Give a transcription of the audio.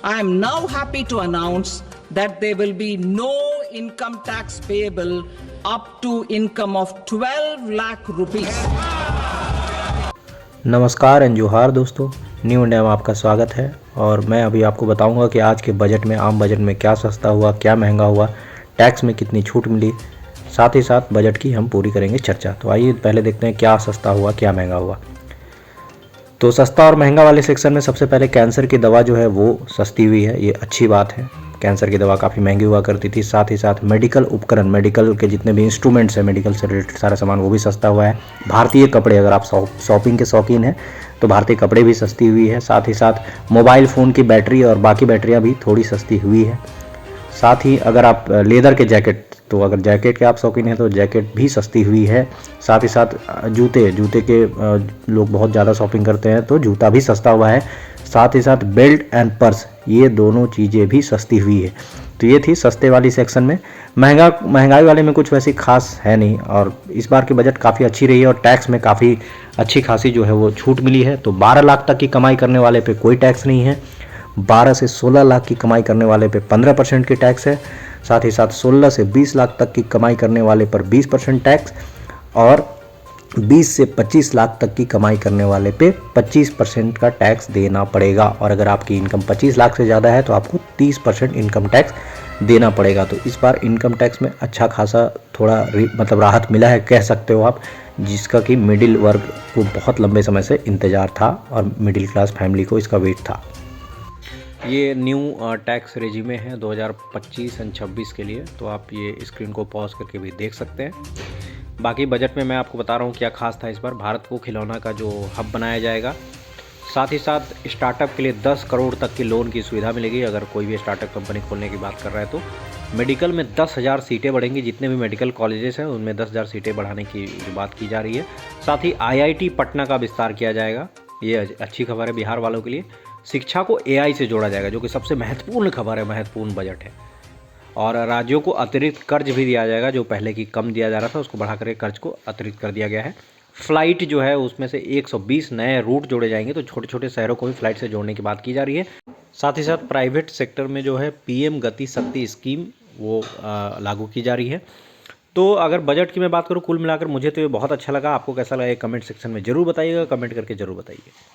I am now happy to announce that there will be no income tax payable up to income of 12 lakh rupees. नमस्कार and जोहार दोस्तों, new India में आपका स्वागत है। और मैं अभी आपको बताऊंगा कि आज के बजट में, आम बजट में क्या सस्ता हुआ, क्या महंगा हुआ, टैक्स में कितनी छूट मिली, साथ ही साथ बजट की हम पूरी करेंगे चर्चा। तो आइए पहले देखते हैं क्या सस्ता हुआ, क्या महंगा हुआ। तो सस्ता और महंगा वाले सेक्शन में सबसे पहले कैंसर की दवा जो है वो सस्ती हुई है, ये अच्छी बात है। कैंसर की दवा काफ़ी महंगी हुआ करती थी। साथ ही साथ मेडिकल उपकरण, मेडिकल के जितने भी इंस्ट्रूमेंट्स हैं, मेडिकल से रिलेटेड सारा सामान, वो भी सस्ता हुआ है। भारतीय कपड़े, अगर आप शॉपिंग के शौकीन हैं तो भारतीय कपड़े भी सस्ती हुई है। साथ ही साथ मोबाइल फ़ोन की बैटरी और बाकी बैटरियाँ भी थोड़ी सस्ती हुई है। साथ ही अगर आप लेदर के जैकेट, तो अगर जैकेट के आप शौकीन हैं तो जैकेट भी सस्ती हुई है। साथ ही साथ जूते के लोग बहुत ज़्यादा शॉपिंग करते हैं तो जूता भी सस्ता हुआ है। साथ ही साथ बेल्ट एंड पर्स, ये दोनों चीज़ें भी सस्ती हुई है। तो ये थी सस्ते वाली सेक्शन में। महंगाई वाले में कुछ वैसी खास है नहीं, और इस बार की बजट काफ़ी अच्छी रही है और टैक्स में काफ़ी अच्छी खासी जो है वो छूट मिली है। तो 12 लाख तक की कमाई करने वाले पे कोई टैक्स नहीं है। 12 से 16 लाख की कमाई करने वाले पे 15% की टैक्स है। साथ ही साथ 16 से 20 लाख तक की कमाई करने वाले पर 20% टैक्स, और 20 से 25 लाख तक की कमाई करने वाले पे 25% का टैक्स देना पड़ेगा। और अगर आपकी इनकम 25 लाख से ज़्यादा है तो आपको 30% इनकम टैक्स देना पड़ेगा। तो इस बार इनकम टैक्स में अच्छा खासा थोड़ा मतलब राहत मिला है, कह सकते हो आप, जिसका कि मिडिल वर्ग को बहुत लंबे समय से इंतज़ार था और मिडिल क्लास फैमिली को इसका वेट था। ये न्यू टैक्स रेजिमे है 2025 एंड 26 के लिए, तो आप ये स्क्रीन को पॉज करके भी देख सकते हैं। बाकी बजट में मैं आपको बता रहा हूँ क्या खास था इस बार। भारत को खिलौना का जो हब बनाया जाएगा, साथ ही साथ स्टार्टअप के लिए 10 करोड़ तक की लोन की सुविधा मिलेगी अगर कोई भी स्टार्टअप कंपनी खोलने की बात कर रहा है तो। मेडिकल में 10,000 सीटें बढ़ेंगी, जितने भी मेडिकल कॉलेजेस हैं उनमें 10,000 सीटें बढ़ाने की जो बात की जा रही है। साथ ही IIT पटना का विस्तार किया जाएगा, ये अच्छी खबर है बिहार वालों के लिए। शिक्षा को AI से जोड़ा जाएगा, जो कि सबसे महत्वपूर्ण खबर है, महत्वपूर्ण बजट है। और राज्यों को अतिरिक्त कर्ज भी दिया जाएगा, जो पहले की कम दिया जा रहा था उसको बढ़ा करके कर्ज को अतिरिक्त कर दिया गया है। फ्लाइट जो है उसमें से 120 नए रूट जोड़े जाएंगे, तो छोटे छोटे शहरों को भी फ्लाइट से जोड़ने की बात की जा रही है। साथ ही साथ प्राइवेट सेक्टर में जो है PM गति शक्ति स्कीम वो लागू की जा रही है। तो अगर बजट की मैं बात करूँ, कुल मिलाकर मुझे तो ये बहुत अच्छा लगा। आपको कैसा लगा ये कमेंट सेक्शन में ज़रूर बताइएगा, कमेंट करके ज़रूर बताइए।